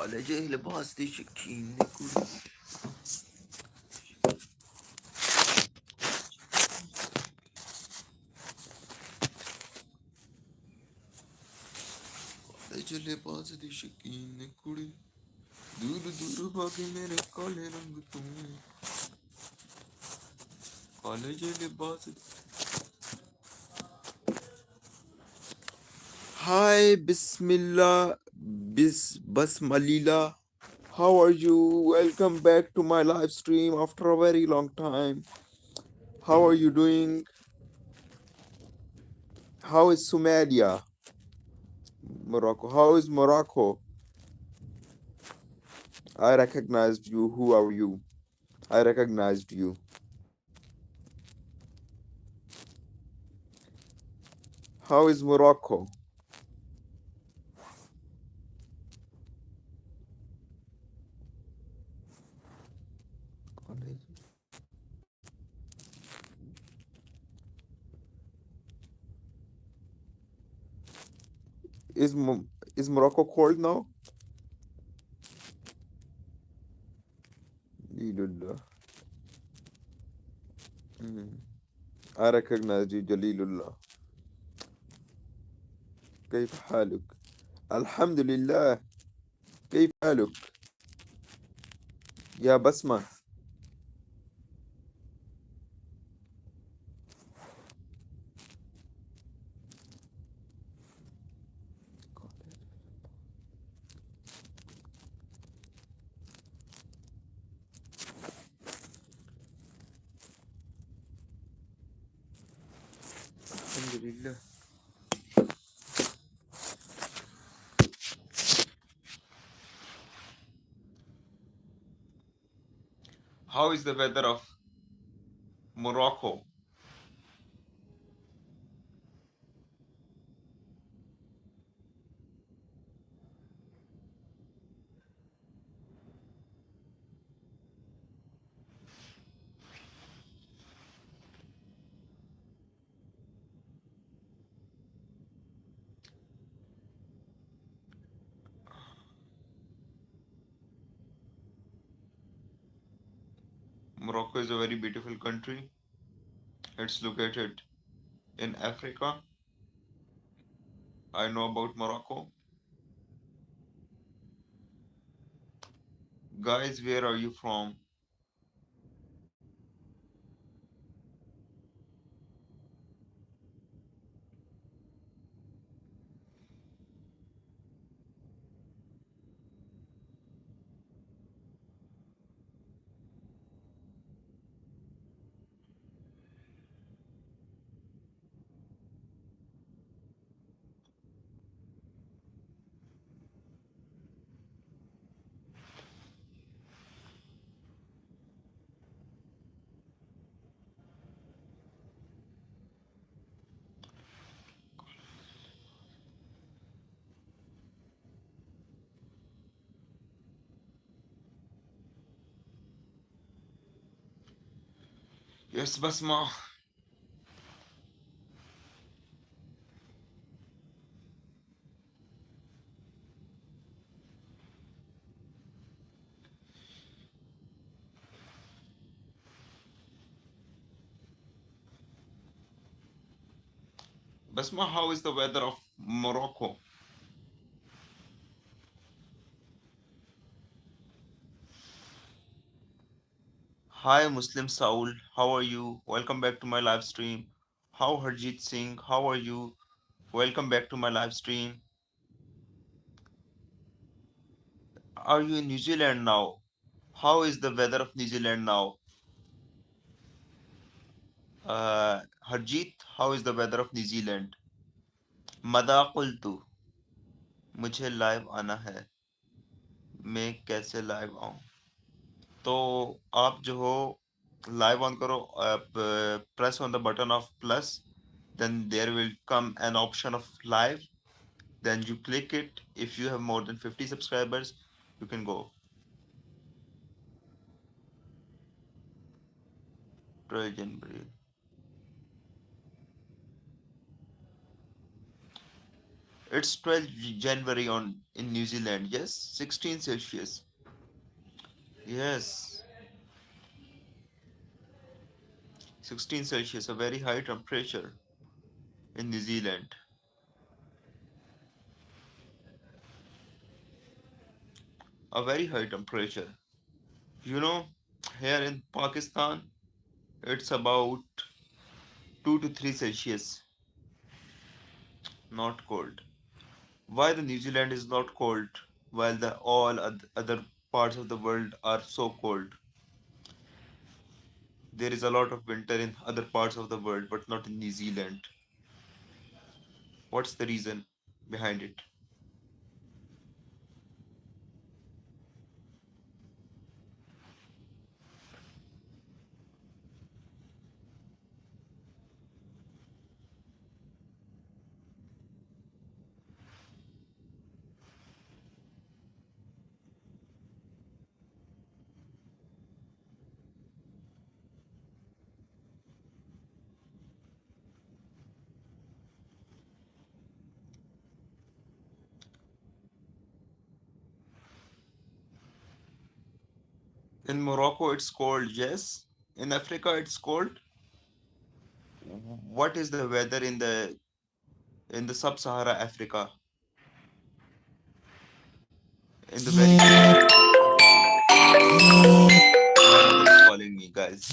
Kaleci libas değişikliğinde kuru. Kaleci libas değişikliğinde kuru. दूर दूर भागे मेरे काले रंग तुम काले जे लिबास. Hi, Bismillah, Basmalila. How are you? Welcome back to my live stream after a very long time. How are you doing? How is Somalia? Morocco. How is Morocco? I recognized you. Who are you? I recognized you. How is Morocco? Is is Morocco cold now? Jalilullah. I recognized you, Jalilullah. كيف حالك؟ الحمد لله. كيف حالك؟ يا بسمة. الحمد لله. How is the weather of Morocco? Morocco is a very beautiful country. It's located in Africa. I know about Morocco. Guys, where are you from? Yes, Basma. Basma, how is the weather of Morocco? Hi, Muslim Saul. How are you? Welcome back to my live stream. How Harjit Singh? How are you? Welcome back to my live stream. Are you in New Zealand now? How is the weather of New Zealand now? Harjit, how is the weather of New Zealand? मदा कुल्तु मुझे live आना है मैं कैसे live आऊं तो आप जो हो लाइव ऑन करो press on the button of plus then there will come an option of live then you click it if you have more than 50 subscribers you can go It's 12 January on in New Zealand. Yes, 16 Celsius. Yes, 16 Celsius, a very high temperature in New Zealand. A very high temperature. You know, here in Pakistan, it's about 2 to 3 Celsius, not cold. Why the New Zealand is not cold while the all other parts of the world are so cold? There is a lot of winter in other parts of the world, but not in New Zealand. What's the reason behind it? In Morocco, it's cold, yes. In Africa, it's cold. What is the weather in the sub-Sahara Africa? In the very my mother is calling me, guys.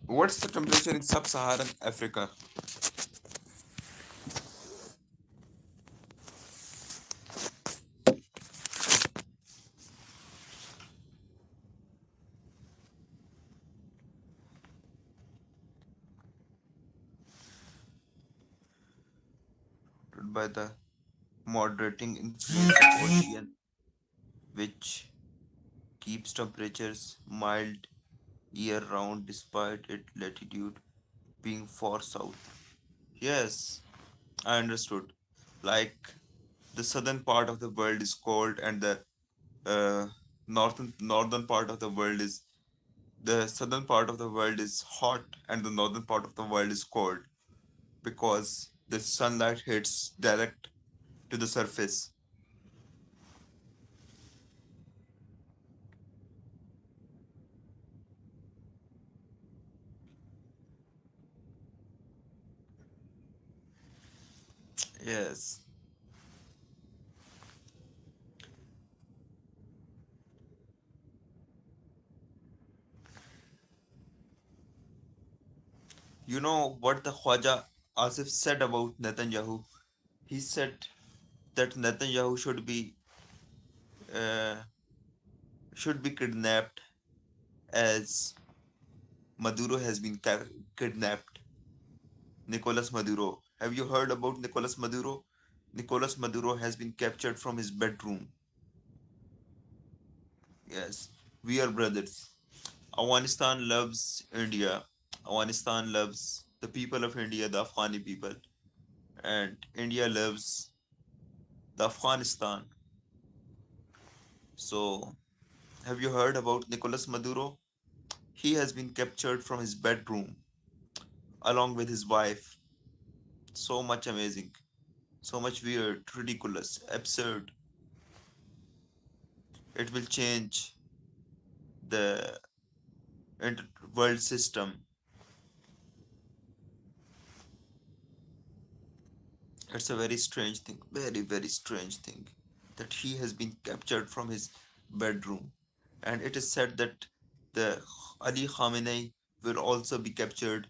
What's the temperature in sub-Saharan Africa? By the moderating influence of ocean, which keeps temperatures mild year round despite its latitude being far south. Yes, I understood. Like the southern part of the world is cold and the uh, northern part of the world is the southern part of the world is hot and the northern part of the world is cold because the sunlight hits direct to the surface. Yes. You know what the Khwaja Asif said about Netanyahu? He said that Netanyahu uh, should be kidnapped as Maduro has been kidnapped. Nicolas Maduro. Have you heard about Nicolas Maduro? Nicolas Maduro has been captured from his bedroom. Yes, we are brothers. Afghanistan loves India. Afghanistan loves the people of India, the Afghani people. And India loves the Afghanistan. So, have you heard about Nicolas Maduro? He has been captured from his bedroom along with his wife. So much amazing, so much weird, ridiculous, absurd. It will change the world system. It's a very strange thing, very, very strange thing that he has been captured from his bedroom. And it is said that the Ali Khamenei will also be captured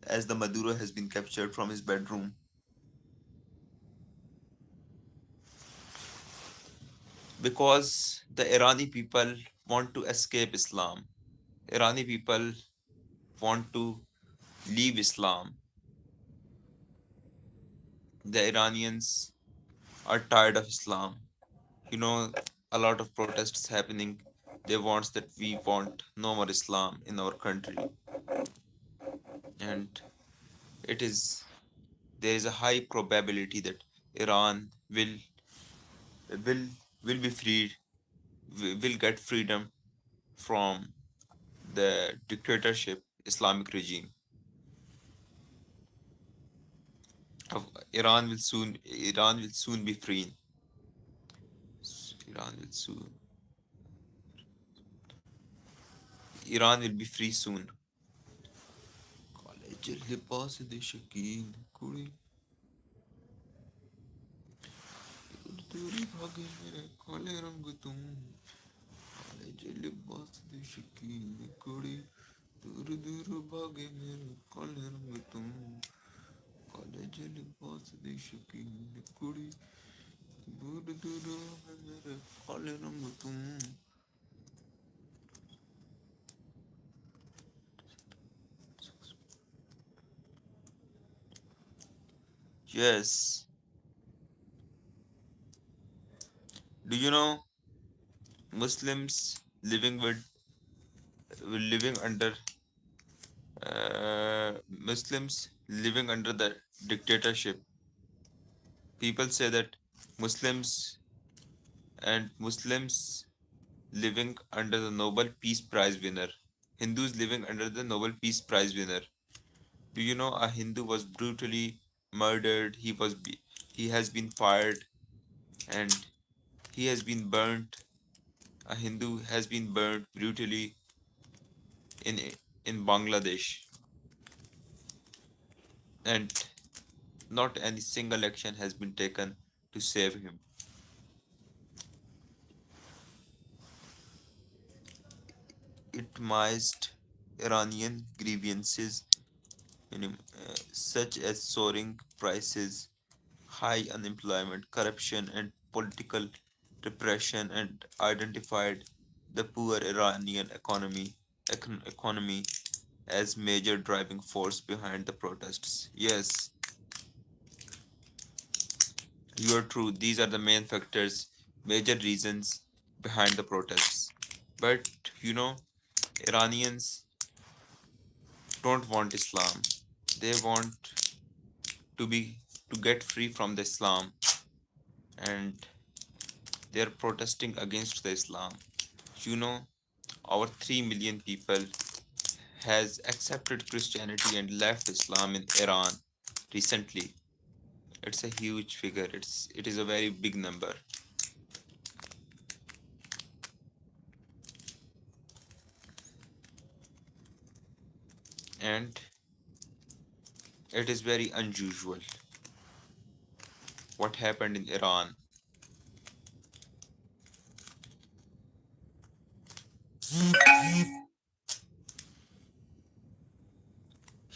as the Maduro has been captured from his bedroom because the Irani people want to escape Islam. Irani people want to leave Islam. The Iranians are tired of Islam. You know, a lot of protests happening. They want that we want no more Islam in our country, and it is there is a high probability that Iran will will be freed, will get freedom from the dictatorship Islamic regime of Iran will soon be free. Iran will soon Iran will be free soon. काले जे लिबास दे शकीन कुड़ी दूरी भागे मेरे काले रंग तुम काले जे लिबास दे शकीन कुड़ी दूर दूर भागे मेरे काले रंग तुम काले जे लिबास दे शकीन कुड़ी दूर दूर भागे मेरे काले रंग तुम. Yes. Do you know Muslims living under Muslims living under the dictatorship? People say that Muslims Muslims living under the Nobel Peace Prize winner, Hindus living under the Nobel Peace Prize winner. Do you know a Hindu was brutally murdered? He has been fired and he has been burnt. A Hindu has been burnt brutally in in Bangladesh, and not any single action has been taken to save him. Itemized Iranian grievances, such as soaring prices, high unemployment, corruption, and political repression, and identified the poor Iranian economy as major driving force behind the protests. Yes, you are true. These are the main factors, major reasons behind the protests. But you know, Iranians don't want Islam. They want to be to get free from the Islam, and they are protesting against the Islam. You know, over 3 million people has accepted Christianity and left Islam in Iran recently. It's a huge figure. It is a very big number. And it is very unusual what happened in Iran.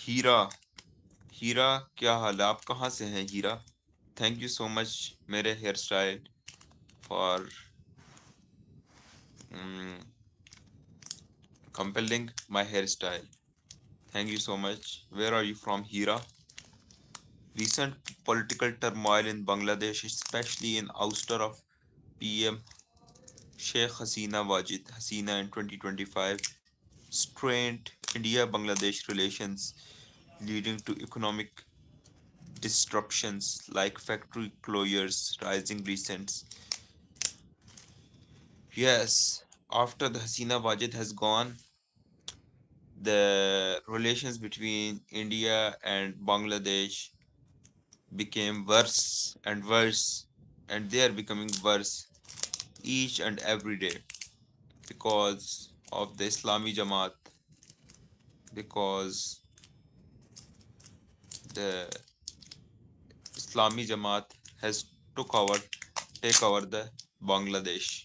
हीरा हीरा क्या हाल है? आप कहाँ से हैं Heera? Thank you so much मेरे hair style for compelling my hairstyle. Thank you so much. Where are you from, Hira? Recent political turmoil in Bangladesh, especially in ouster of PM Sheikh Hasina in 2025, strained India-Bangladesh relations, leading to economic disruptions like factory closures, rising recent. Yes, after the Hasina Wajid has gone, the relations between India and Bangladesh became worse and worse, and they are becoming worse each and every day because of the Islami Jamaat, because the Islami Jamaat has take over the Bangladesh.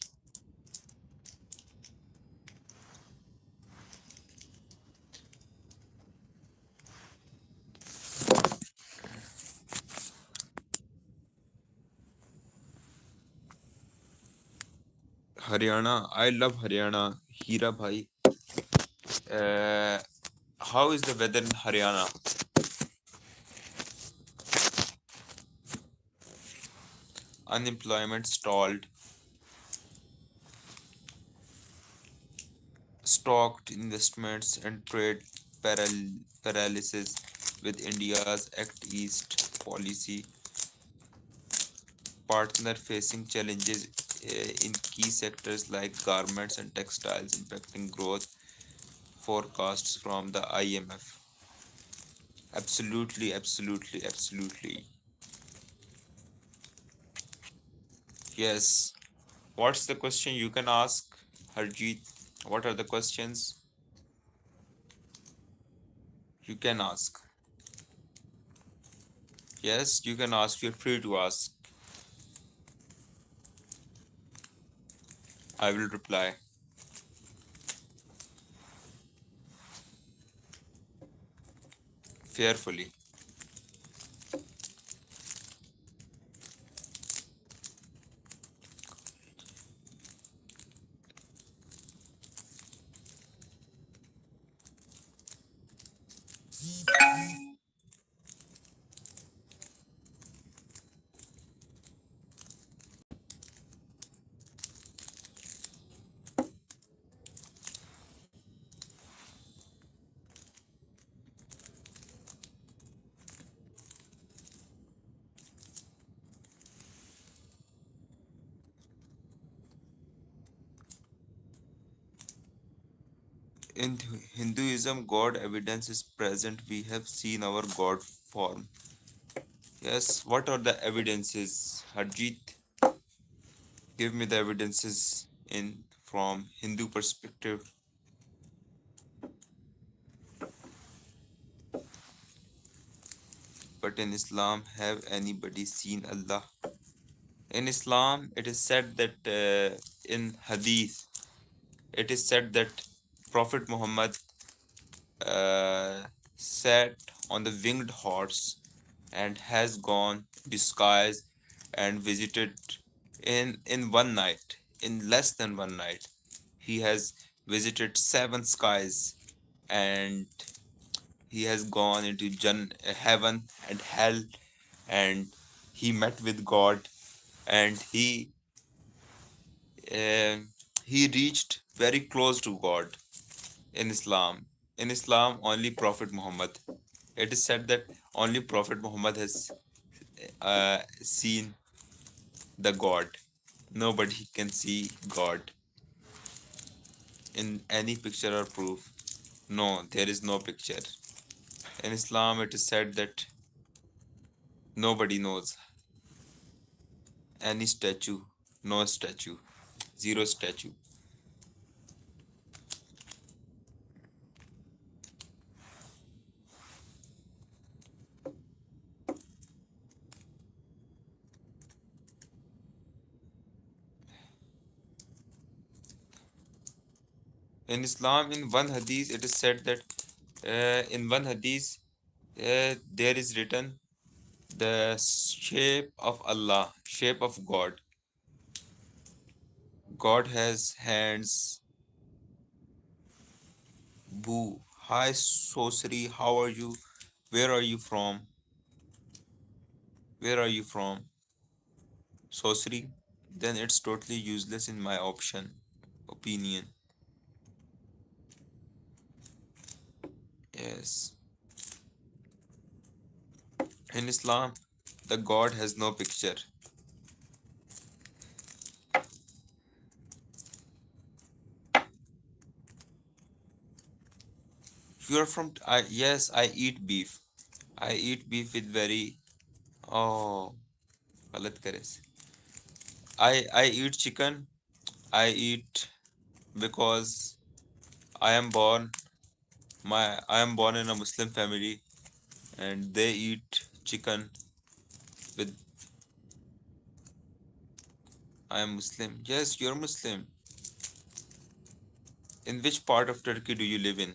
Haryana, I love Haryana. Hira bhai. How is the weather in Haryana? Unemployment stalled, stocked investments, and trade paralysis with India's Act East policy partner facing challenges in key sectors like garments and textiles, impacting growth forecasts from the IMF. Absolutely, absolutely, absolutely. Yes. What's the question you can ask, Harjeet? What are the questions you can ask? Yes, you can ask. You're free to ask. I will reply fearfully. In Hinduism, God evidence is present. We have seen our God form. Yes, what are the evidences? Harjeet, give me the evidences in from Hindu perspective. But in Islam, have anybody seen Allah? In Islam, it is said that in Hadith, it is said that Prophet Muhammad uh, sat on the winged horse and has gone disguised and visited in one night, in less than one night. He has visited seven skies and he has gone into heaven and hell and he met with God and um he reached very close to God in Islam. In Islam, only Prophet Muhammad. It is said that only Prophet Muhammad has seen the God. Nobody can see God in any picture or proof. No, there is no picture. In Islam, it is said that nobody knows any statue, no statue, zero statue. In Islam, in one hadith, it is said that in one hadith, there is written the shape of Allah, shape of God. God has hands. Boo. Hi, sorcery. How are you? Where are you from? Where are you from? Sorcery? Then it's totally useless in my opinion. Yes. In Islam, the God has no picture. You are from. Yes, I eat beef. I eat beef with very. Oh, galat करे से. I eat chicken. I eat because I am born. I am born in a Muslim family, and they eat chicken with. I am Muslim. Yes, you're Muslim. In which part of Turkey do you live in?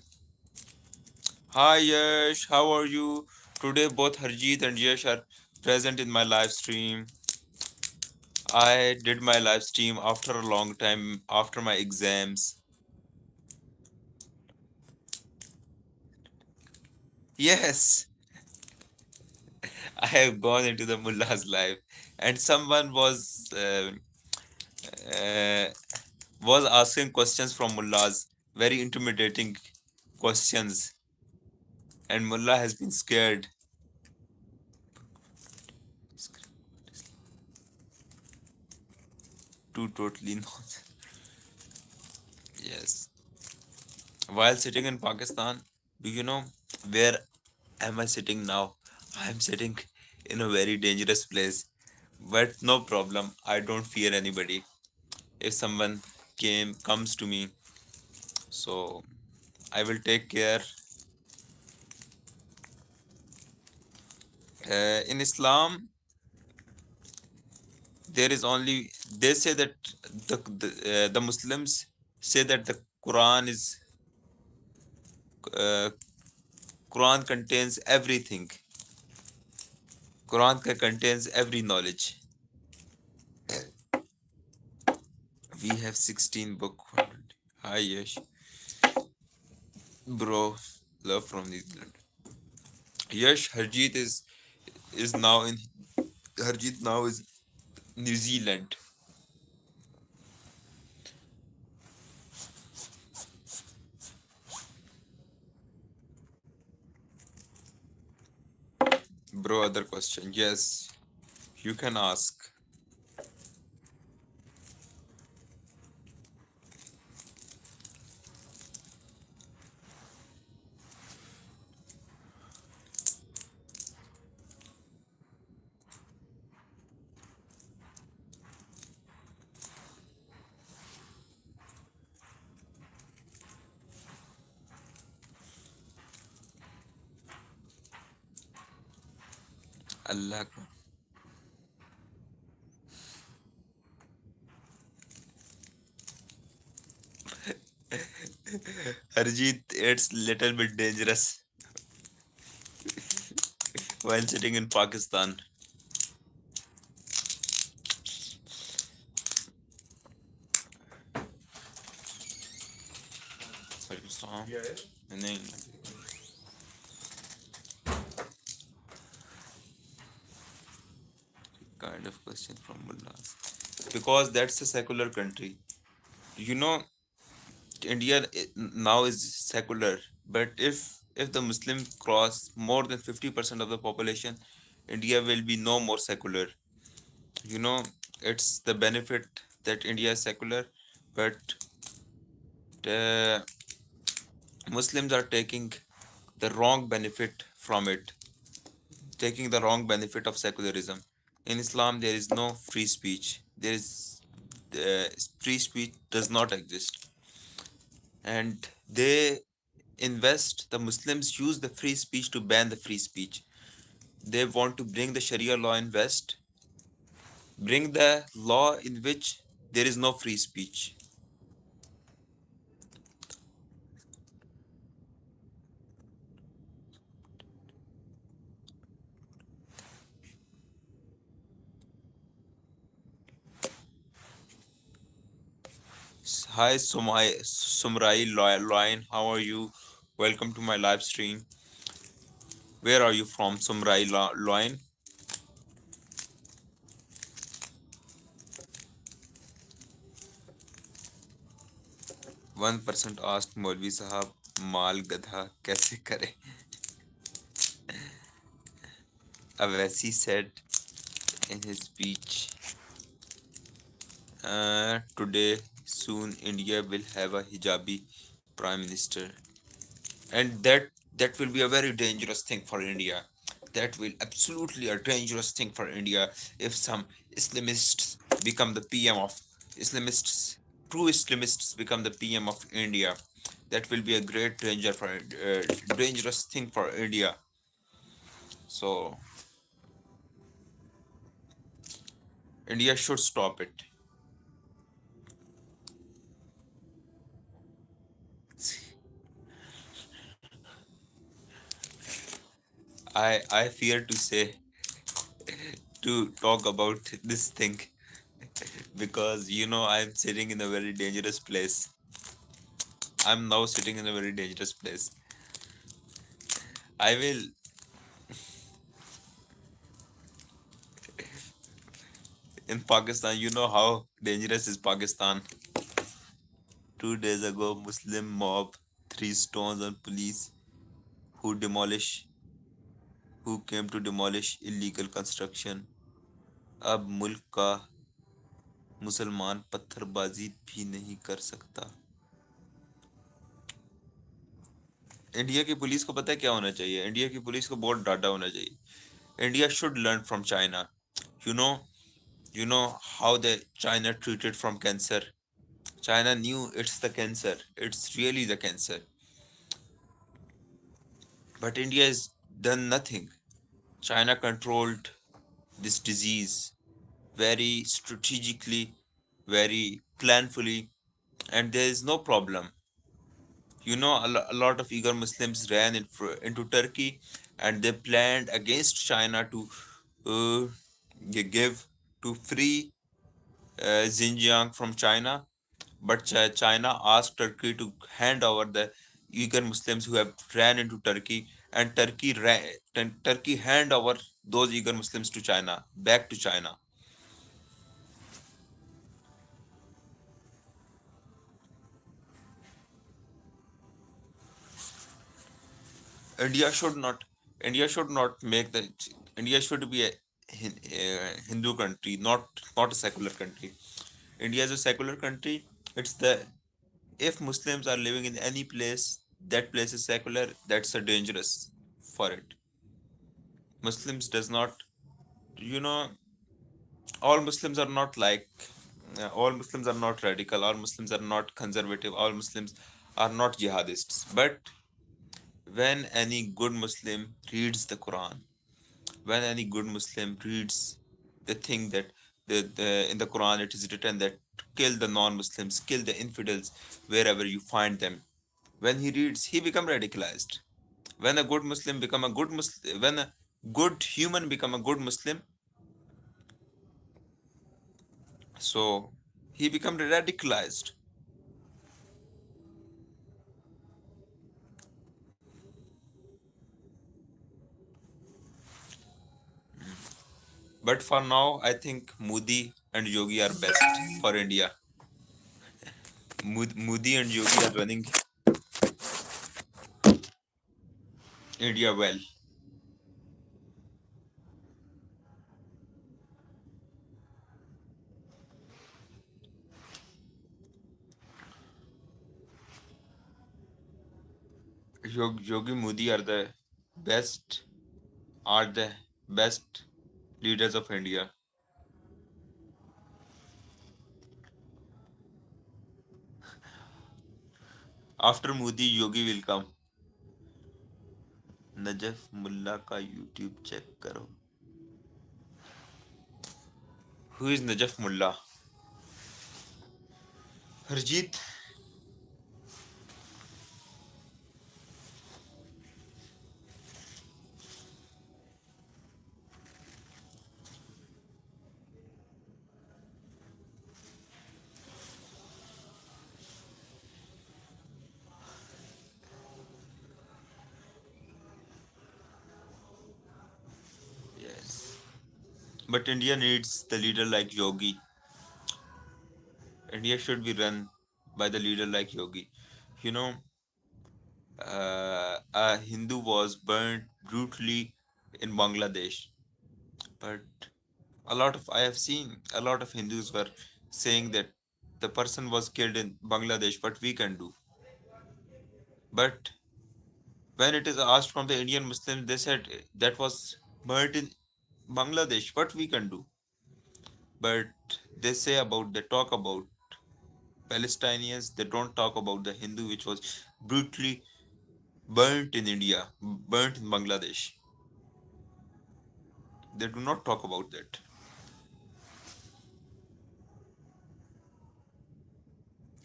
Hi Yash, how are you? Today both Harjeet and Yash are present in my live stream. I did my live stream after a long time, after my exams. Yes, I have gone into the mullah's life, and someone uh, was asking questions from mullahs, very intimidating questions, and mullah has been scared. Two totally nonsense. Yes. While sitting in Pakistan, do you know where am I sitting now? I am sitting in a very dangerous place. But no problem. I don't fear anybody. If someone comes to me, so I will take care. In Islam, there is only they say that the Muslims say that the uh, Quran contains everything. Contains every knowledge. We have 16 book. Hi Yash, bro, love from New Zealand. Yash is now in Harjeet now is New Zealand. Bro, other question. Yes, you can ask. Allah. Harjeet, it's little bit dangerous while sitting in Pakistan. Pakistan. नहीं, kind of question from Mullahs. Because that's a secular country. You know, India now is secular, but if the Muslim cross more than 50% of the population, India will be no more secular. You know, it's the benefit that India is secular, but uh, Muslims are taking the wrong benefit from it, taking the wrong benefit of secularism. In Islam, there is no free speech. There is free speech does not exist, and they invest. The Muslims use the free speech to ban the free speech. They want to bring the Sharia law in West, bring the law in which there is no free speech. Hi, Sumrai Lion, how are you? Welcome to my live stream. Where are you from, Sumrai Lion? 1% asked Maulvi Sahab, माल गधा कैसे करे? Avesi said in his speech, today, soon India will have a hijabi prime minister. And that will be a very dangerous thing for India. That will absolutely a dangerous thing for India if some Islamists become the PM of Islamists, true Islamists become the PM of India. That will be a great danger for dangerous thing for India. So India should stop it. I fear to say to talk about this thing because I'm sitting in a very dangerous place. I'm now sitting in a very dangerous place. I will in Pakistan. You know how dangerous is Pakistan. 2 days ago, Muslim mob three stones on police who demolish who came to demolish illegal construction. अब मुसलमान पत्थरबाजी भी नहीं कर सकता। India की police को पता है क्या होना चाहिए? इंडिया की पुलिस को बहुत डाटा होना चाहिए। India should learn from China. You know, you know how the China treated from cancer. China knew it's the cancer, it's really the cancer, but India has done nothing. China controlled this disease very strategically, very planfully, and there is no problem. You know, a lot of eager Muslims ran into Turkey, and they planned against China to uh, give to free Xinjiang from China, but China asked Turkey to hand over the Uyghur Muslims who have ran into Turkey, and Turkey hand over those Uyghur Muslims to China, back to China. India should not. India should not make the. India should be a Hindu country, not a secular country. India is a secular country. It's the if Muslims are living in any place, that place is secular. That's a dangerous for it. Muslims does not, you know, all Muslims are not like, all Muslims are not radical, all Muslims are not conservative, all Muslims are not jihadists. But when any good Muslim reads the Quran, when any good Muslim reads the thing that in the Quran it is written that kill the non-Muslims, kill the infidels wherever you find them. When he reads, he become radicalized. When a good Muslim become a good Muslim, when a good human become a good Muslim, so he become radicalized. But for now, I think Modi and Yogi are best for India. Modi and Yogi are running India well. Yogi Modi best are the best leaders of India. After Modi, Yogi will come. Najaf Mulla का YouTube check करो. Who is Najaf Mullah? Harjeet. Yes. But India needs the leader like Yogi. India should be run by the leader like Yogi. You know, a Hindu was burnt brutally in Bangladesh. But I have seen a lot of Hindus were saying that the person was killed in Bangladesh. What we can do? But when it is asked from the Indian Muslims, they said that was burnt in Bangladesh. What we can do? But they talk about Palestinians. They don't talk about the Hindu which was brutally burnt in India, burnt in Bangladesh. They do not talk about that.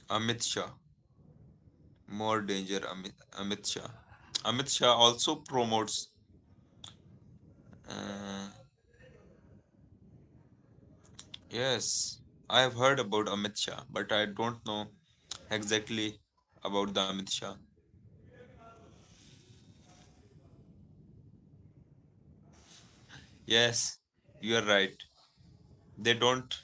Amit Shah, more danger. Amit Shah. Amit Shah also promotes. Uh, yes, I have heard about Amit Shah, but I don't know exactly about the Amit Shah. Yes, you are right. They don't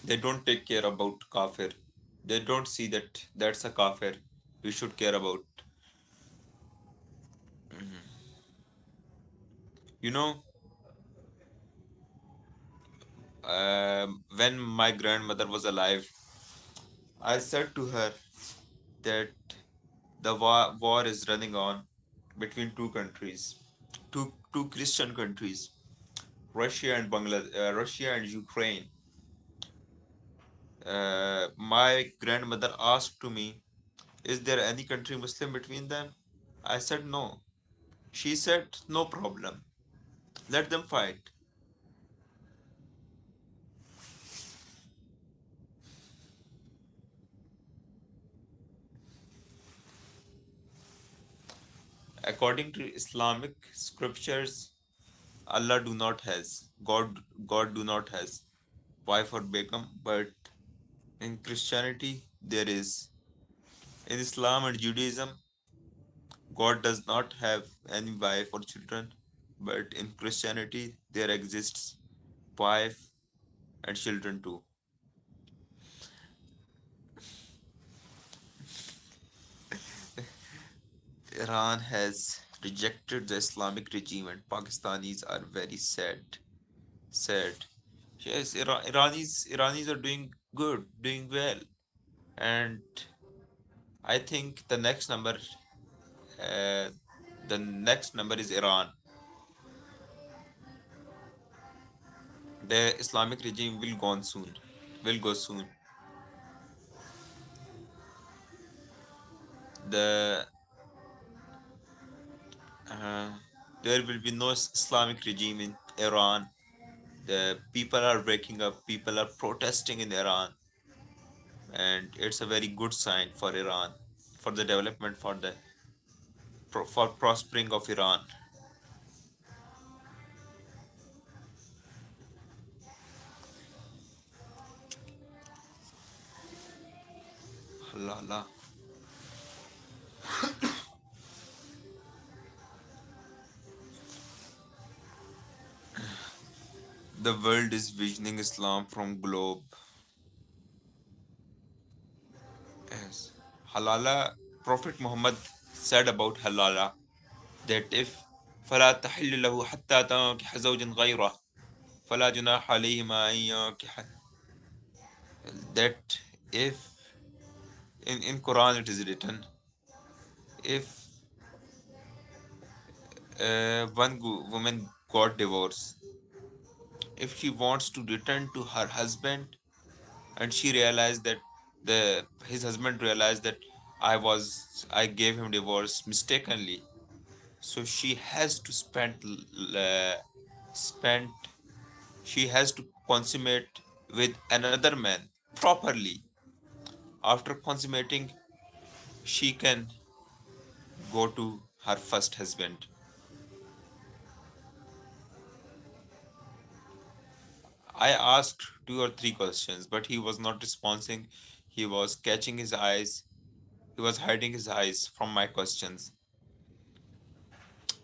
they don't take care about kafir. They don't see that that's a kafir. We should care about. You know, When my grandmother was alive, I said to her that the war is running on between two countries, two Christian countries, Russia and Russia and Ukraine. My grandmother asked to me, "Is there any country Muslim between them?" I said no. She said, "No problem. Let them fight." According to Islamic scriptures, Allah do not has God do not has wife or begum, but in Christianity there is. In Islam and Judaism, God does not have any wife or children, but in Christianity there exists wife and children too. Iran has rejected the Islamic regime and Pakistanis are very sad. Yes, Iranis are doing good, doing well, and I think uh, the next number is Iran. The Islamic regime will go on soon. Will go soon. The uh, there will be no Islamic regime in Iran. The people are waking up. People are protesting in Iran, and it's a very good sign for Iran, for the development, for prospering of Iran. Allah, Allah. The world is visioning Islam from globe. Yes. Halala, Prophet Muhammad said about halala that if فلا تحل له حتى تنكح زوج غيره فلا جناح عليهما أن ينكح that if in Quran it is written if woman got divorced, if she wants to return to her husband and she realized that the his husband realized that I gave him divorce mistakenly, so spend she has to consummate with another man properly. After consummating, she can go to her first husband. I asked two or three questions, but he was not responding. He was catching his eyes. He was hiding his eyes from my questions.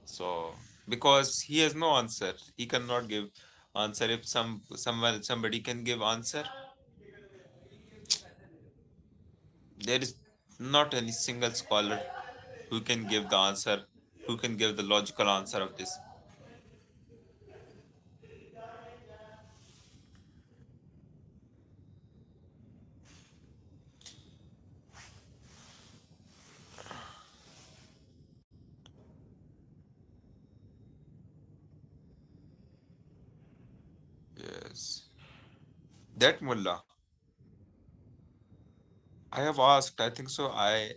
So because he has no answer, he cannot give answer. If somebody can give answer, there is not any single scholar who can give the answer, who can give the logical answer of this. Yes. That mullah, I have asked, I think so. I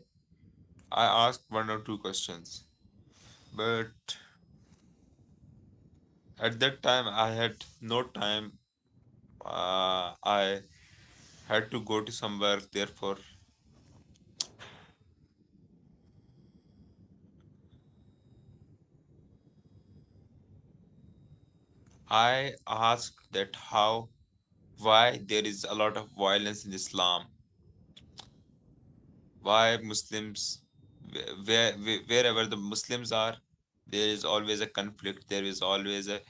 asked one or two questions, but at that time I had no time. I had to go to some work, therefore I asked that why there is a lot of violence in Islam, why Muslims, wherever the Muslims are, there is always a conflict, there is always a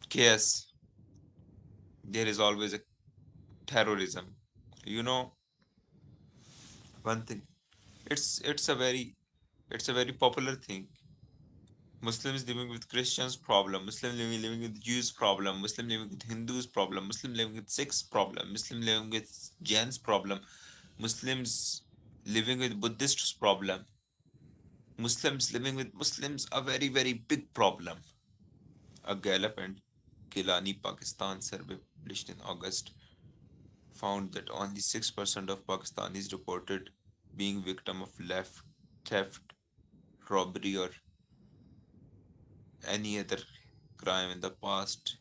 chaos, there is always a terrorism. You know, one thing, it's a very popular thing. Muslims living with Christians problem, living with Jews problem, Muslim living with Hindus problem, Muslim living with Sikhs problem, Muslim living with Jains problem, Muslims living with Buddhists problem, Muslims living with Muslims a very very big problem. A Gallup and Gilani Pakistan survey published in August found that only 6% of Pakistanis reported being victim of theft, robbery, or any other crime in the past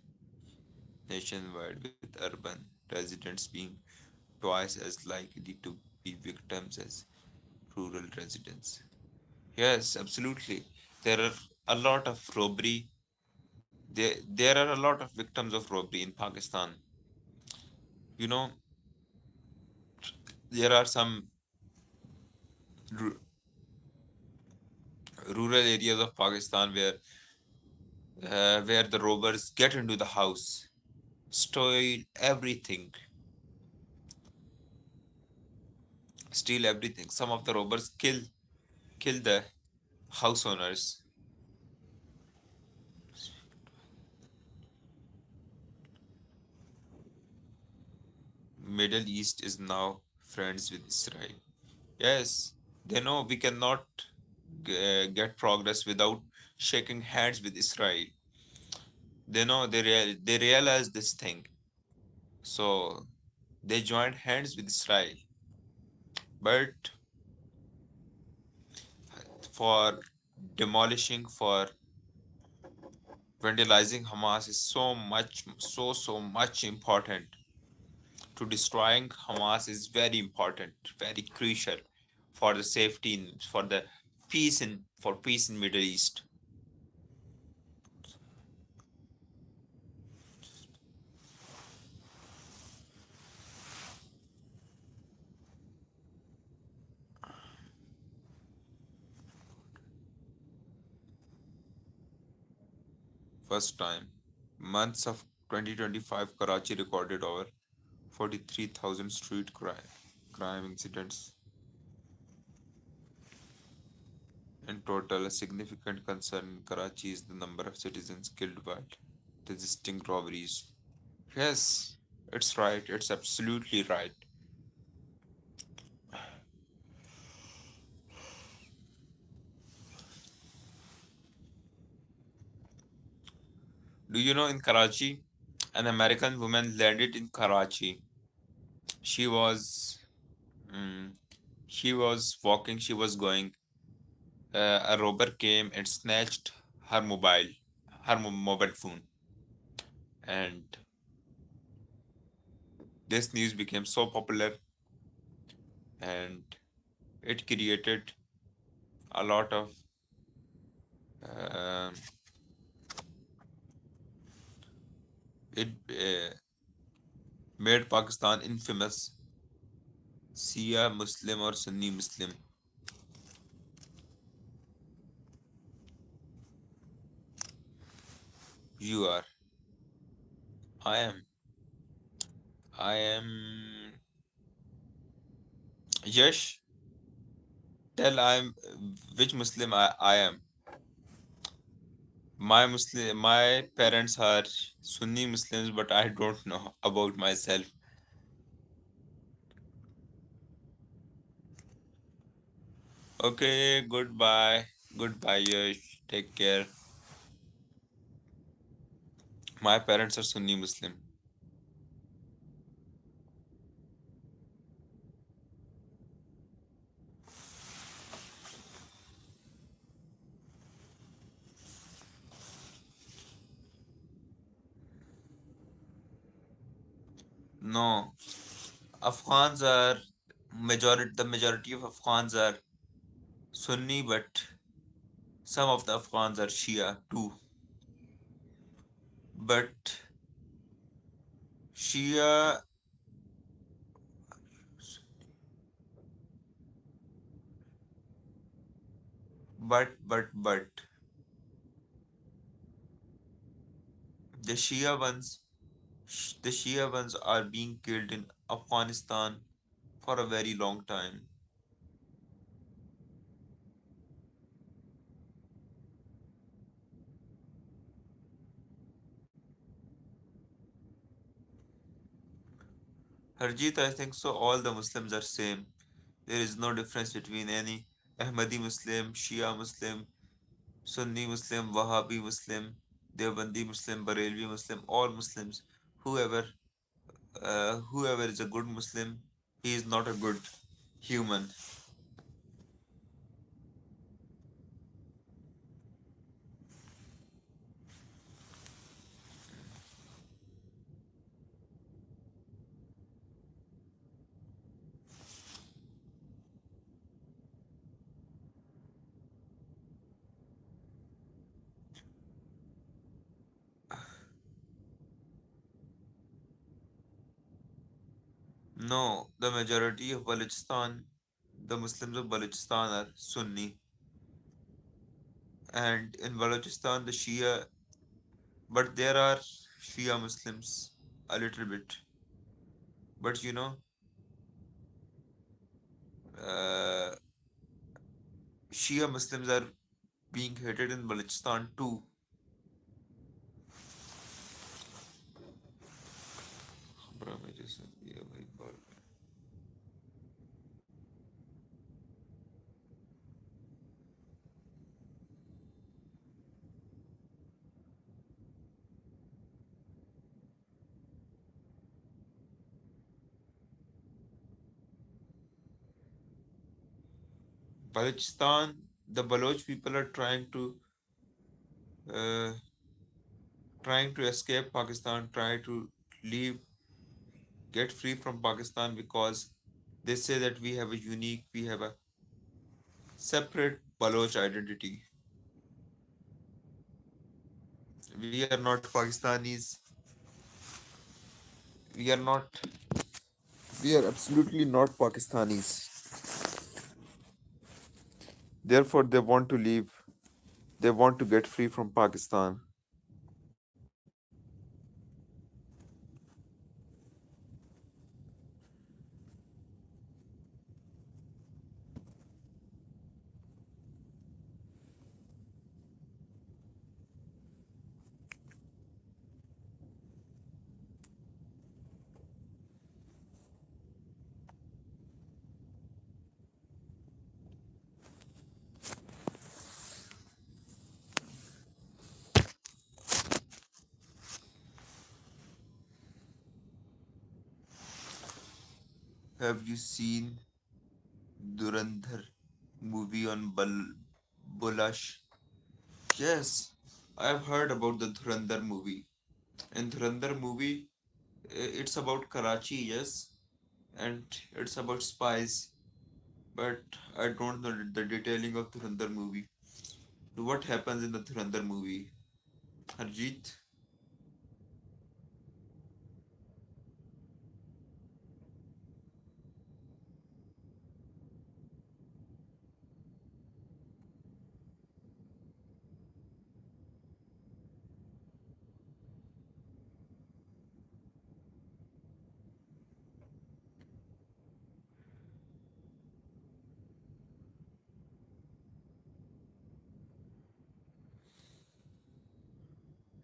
nationwide, with urban residents being twice as likely to be victims as rural residents. Yes, absolutely. There are a lot of robbery. There are a lot of victims of robbery in Pakistan. You know, there are some ru- rural areas of Pakistan where the robbers get into the house, steal everything, steal everything. Some of the robbers kill the house owners. Middle East is now friends with Israel. Yes, they know we cannot get progress without shaking hands with Israel. They know they realize this thing. So they joined hands with Israel. But for demolishing, for vandalizing Hamas is so much important. To destroying Hamas is very important, very crucial for the safety, for the peace in Middle East. First time, months of 2025, Karachi recorded over 43,000 street crime incidents. In total, a significant concern in Karachi is the number of citizens killed while resisting robberies. Yes, it's right. It's absolutely right. Do you know in Karachi, an American woman landed in Karachi. She was, mm, she was walking. She was going. A robber came and snatched her mobile phone, and this news became so popular, and it created a lot of um it made Pakistan infamous. Shia Muslim or Sunni Muslim, you are. I am. I am. Yash, tell I'm which Muslim I am. My parents are Sunni Muslims, but I don't know about myself. Okay, goodbye. Goodbye, Yash. Take care. My parents are Sunni Muslim. No, Afghans are the majority of Afghans are Sunni, but some of the Afghans are Shia too. But Shia, but the Shia ones are being killed in Afghanistan for a very long time. Harjeet, I think so. All the Muslims are same. There is no difference between any Ahmadi Muslim, Shia Muslim, Sunni Muslim, Wahhabi Muslim, Deobandi Muslim, Barelvi Muslim, all Muslims. Whoever, whoever is a good Muslim, he is not a good human. No, the majority of Balochistan, the Muslims of Balochistan are Sunni, and in Balochistan the Shia, but there are Shia Muslims a little bit. But uh, Shia Muslims are being hated in Balochistan too. खबरा में जैसे ये भाई call पे। Balochistan, the Baloch people are uh, trying to escape Pakistan, try to leave, get free from Pakistan because they say that we have a separate Baloch identity. We are not Pakistanis. We are not. We are absolutely not Pakistanis. Therefore, they want to leave. They want to get free from Pakistan. Have you seen Durandhar movie on Bulash? Yes, I've heard about the Dhurandhar movie. In Dhurandhar movie, it's about Karachi, yes, and it's about spies, but I don't know the detailing of Dhurandhar movie. What happens in the Dhurandhar movie? Harjeet?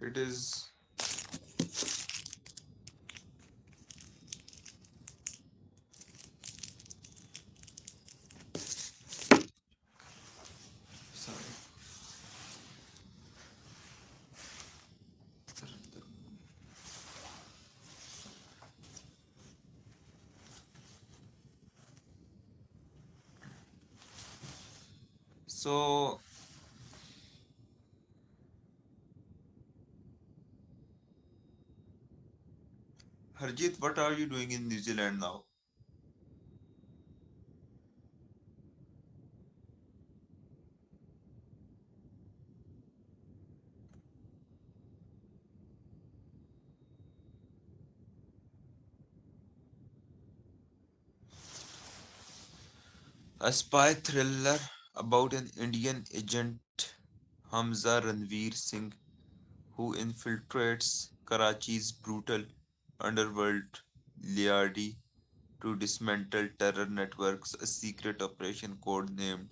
It is. Sorry. So, Harjeet, what are you doing in New Zealand now? A spy thriller about an Indian agent, Hamza Ranveer Singh, who infiltrates Karachi's brutal underworld Liadi to dismantle terror networks, a secret operation codenamed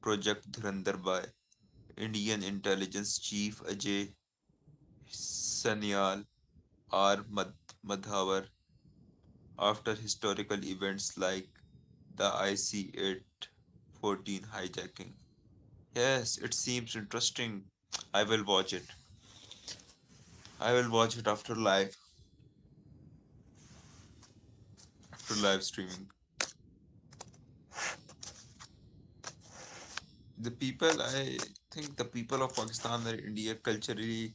Project Dhurandhar by Indian Intelligence Chief Ajay Sanyal R. Madhavar after historical events like the IC-814 hijacking. Yes, it seems interesting. I will watch it. I will watch it after live streaming. I think the people of Pakistan and India culturally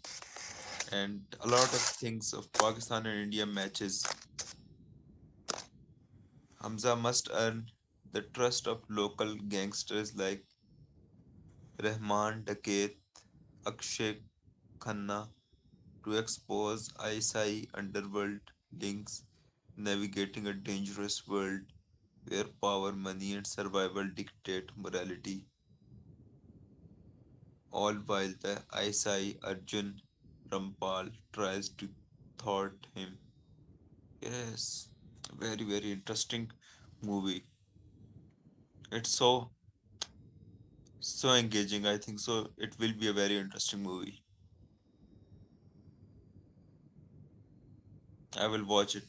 and a lot of things of Pakistan and India matches. Hamza must earn the trust of local gangsters like Rahman Dakat, Akshay Khanna to expose ISI underworld links, navigating a dangerous world where power, money, and survival dictate morality, all while the ISI Arjun Rampal tries to thwart him. Yes, very, very interesting movie. It's so engaging. I think so. It will be a very interesting movie. I will watch it.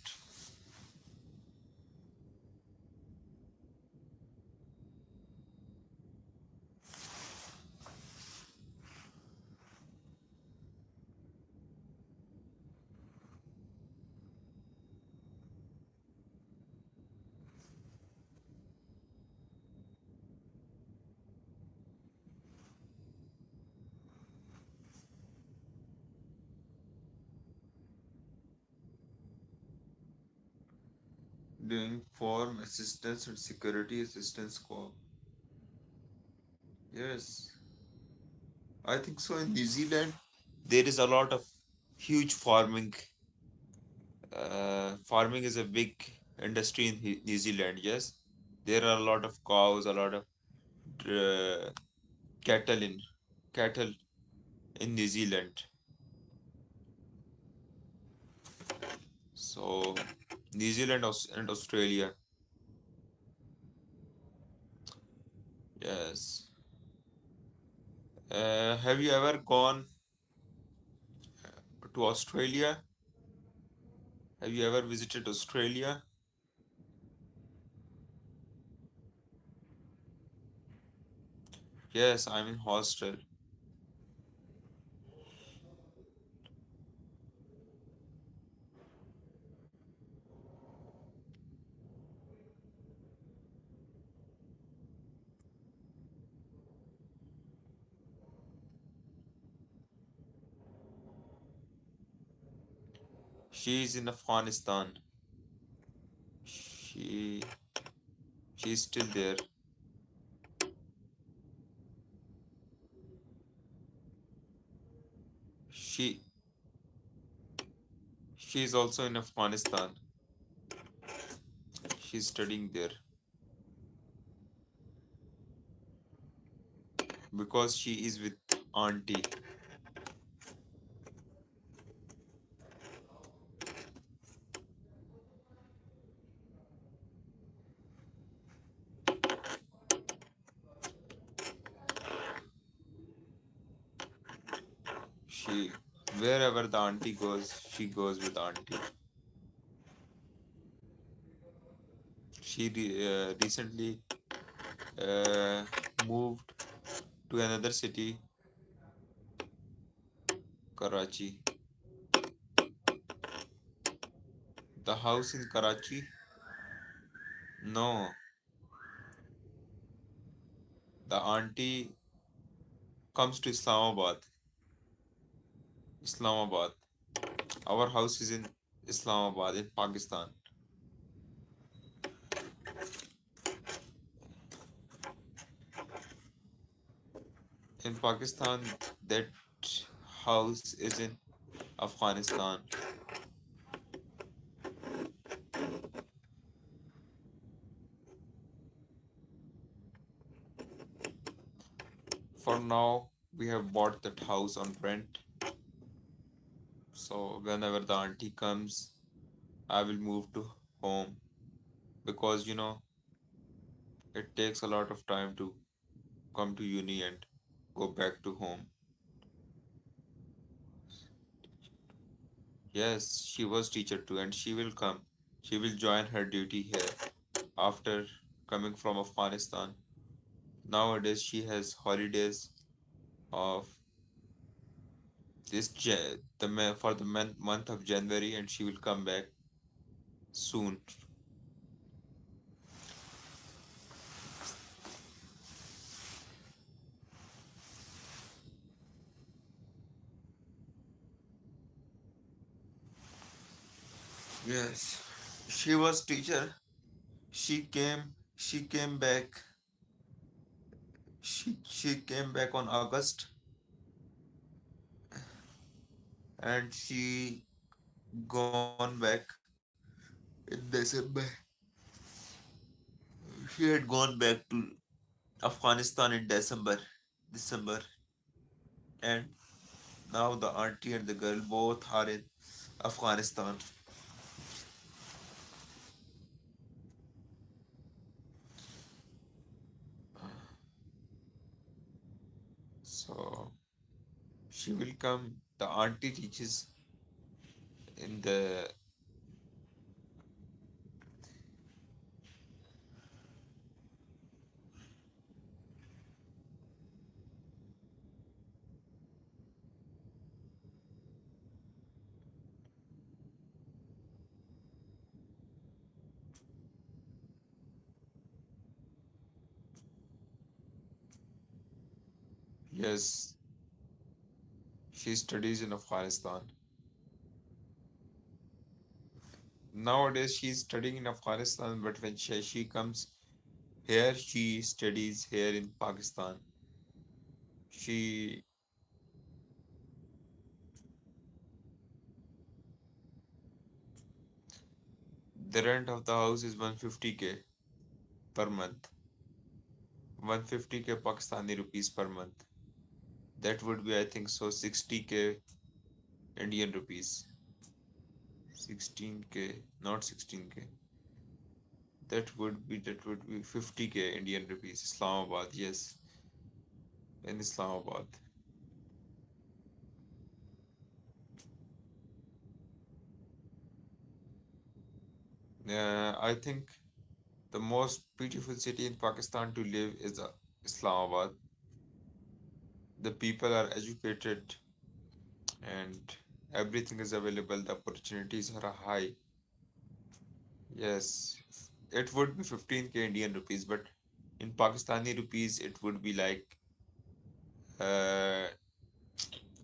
Doing form assistance and security assistance corps. Yes, I think so. In New Zealand, there is a lot of huge farming. Farming is a big industry in New Zealand. Yes, there are a lot of cows, a lot of uh, cattle in cattle in New Zealand. So New Zealand and Australia. Yes. Have you ever gone to Australia? Have you ever visited Australia? Yes, I'm in hostel. She is in Afghanistan. She she's still there. She she is also in Afghanistan. She's studying there because she is with auntie. She Wherever the auntie goes, she goes with auntie. Recently uh, moved to another city, Karachi. The house in Karachi? No, the auntie comes to Islamabad. Islamabad. Our house is in Islamabad, in Pakistan. In Pakistan, that house is in Afghanistan. For now, we have bought that house on rent. So whenever the auntie comes, I will move to home because it takes a lot of time to come to uni and go back to home. Yes, she was teacher too, and she will come. She will join her duty here after coming from Afghanistan. Nowadays, she has holidays of for the month of January, and she will come back soon. Yes, she was teacher. She came back. She came back on August, and she gone back in December. She had gone back to Afghanistan in December, and now the auntie and the girl both are in Afghanistan. So she will come. The auntie teaches in the yes, she studies in Afghanistan. Nowadays she's studying in Afghanistan, but when she comes here, she studies here in Pakistan. She The rent of the house is 150K per month. 150K Pakistani rupees per month. That would be, I think so, 60K Indian rupees. 16K, not 16K. That would be 50K Indian rupees. Islamabad, yes, in Islamabad. I think the most beautiful city in Pakistan to live is Islamabad. The people are educated and everything is available. The opportunities are high. Yes, it would be 15K Indian rupees, but in Pakistani rupees, it would be like uh,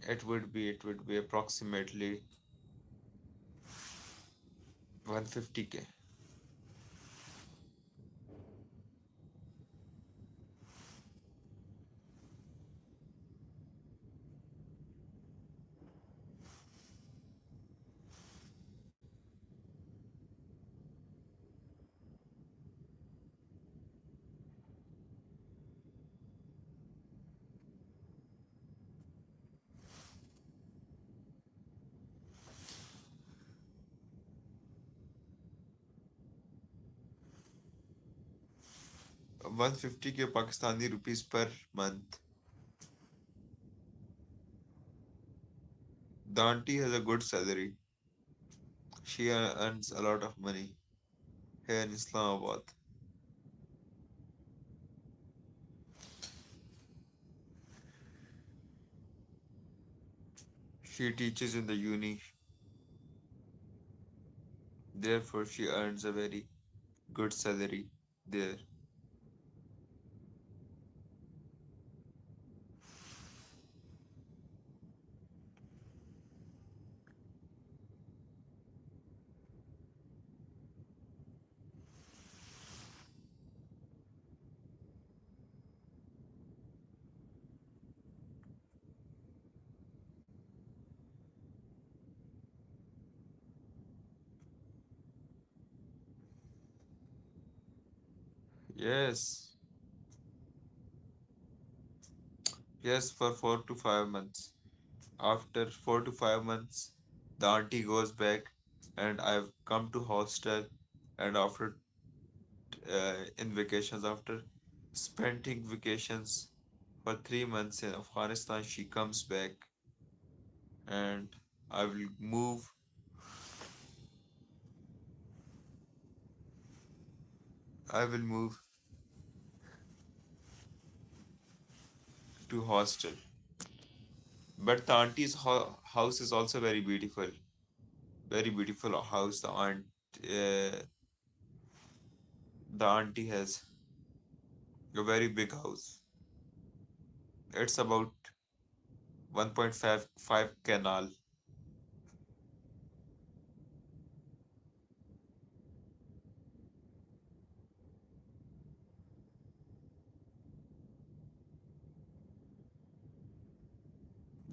it would be approximately 150K. 150K Pakistani rupees per month. The auntie has a good salary. She earns a lot of money here in Islamabad. She teaches in the uni, therefore she earns a very good salary there. Yes, yes, for 4 to 5 months. After 4 to 5 months, the auntie goes back, and I've come to hostel. And after in vacations, after spending vacations for 3 months in Afghanistan, she comes back, and I will move I will move to hostel. But the auntie's house is also very beautiful. Very beautiful house. The auntie has a very big house. It's about 1.55 canal.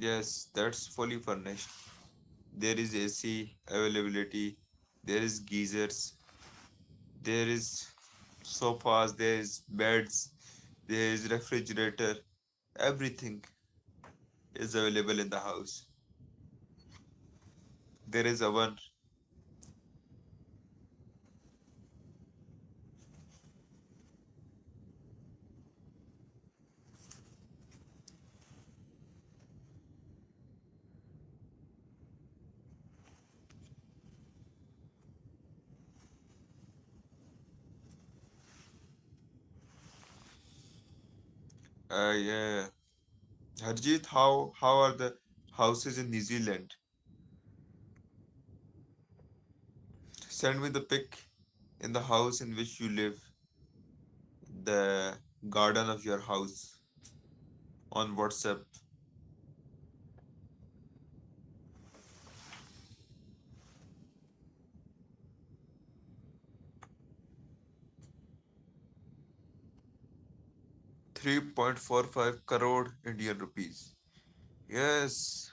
Yes, that's fully furnished. There is AC availability. There is geysers. There is sofas. There is beds. There is refrigerator. Everything is available in the house. There is oven. Yeah. Harjeet, how are the houses in New Zealand? Send me the pic in the house in which you live, the garden of your house on WhatsApp. 3.45 crore Indian rupees. Yes,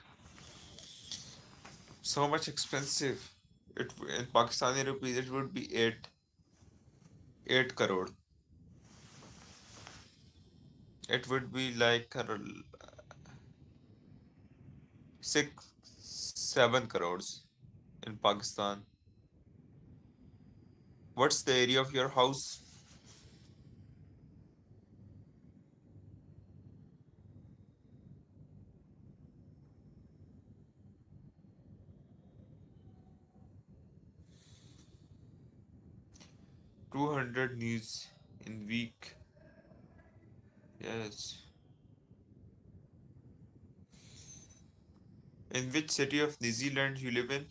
so much expensive. It in Pakistani rupees it would be 8 crore. It would be like 6 7 crores in Pakistan. What's the area of your house? 200 news in week. Yes. In which city of New Zealand you live in?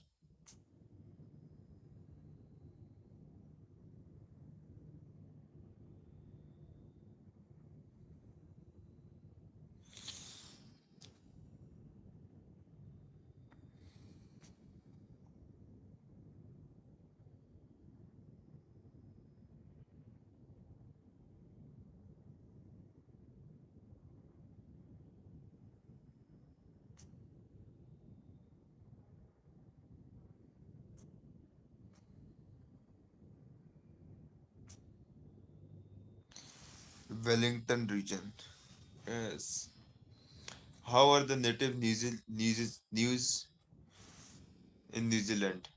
'Wellington region. Yes. How are the native news in New Zealand?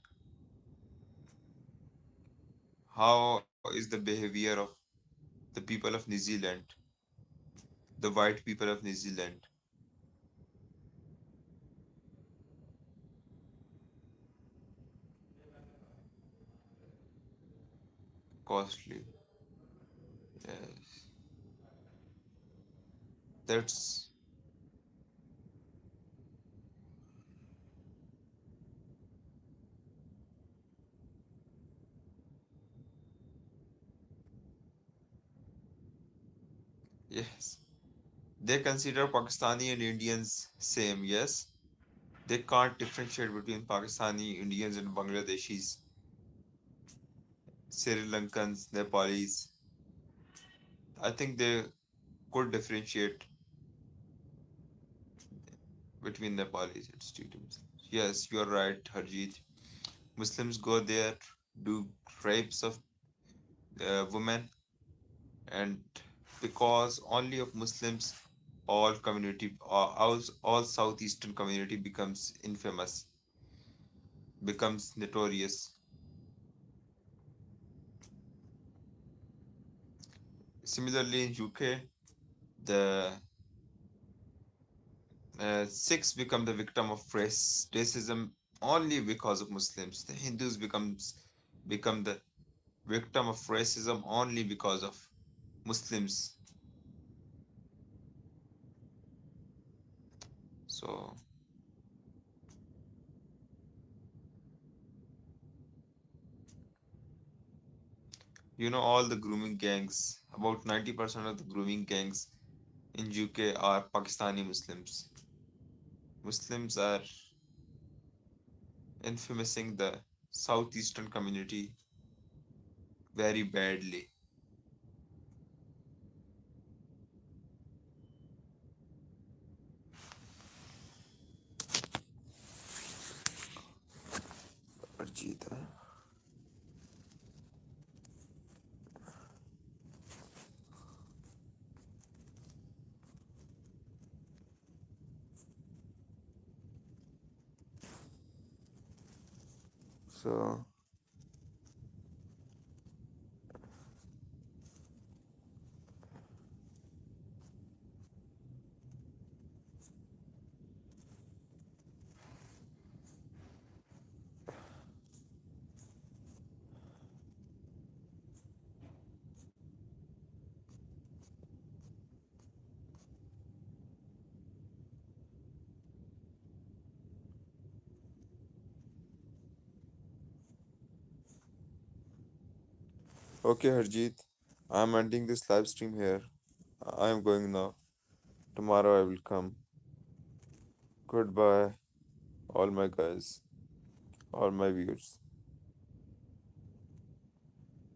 How is the behavior of the people of New Zealand, the white people of New Zealand? Costly. Yes. That's yes. They consider Pakistani and Indians same, yes? They can't differentiate between Pakistani, Indians, and Bangladeshis, Sri Lankans, Nepalis. I think they could differentiate between Nepalis and students. Yes, you're right, Harjeet. Muslims go there, do rapes of women, and because only of Muslims, all southeastern community becomes infamous, becomes notorious. Similarly, in UK, the Sikhs become the victim of racism only because of Muslims. The Hindus become the victim of racism only because of Muslims. So, all the grooming gangs, about 90% of the grooming gangs in UK are Pakistani Muslims. Muslims are infamousing the southeastern community very badly. Arjit, huh? So, okay, Harjeet, I'm ending this live stream here. I am going now. Tomorrow I will come. Goodbye, all my guys, all my viewers.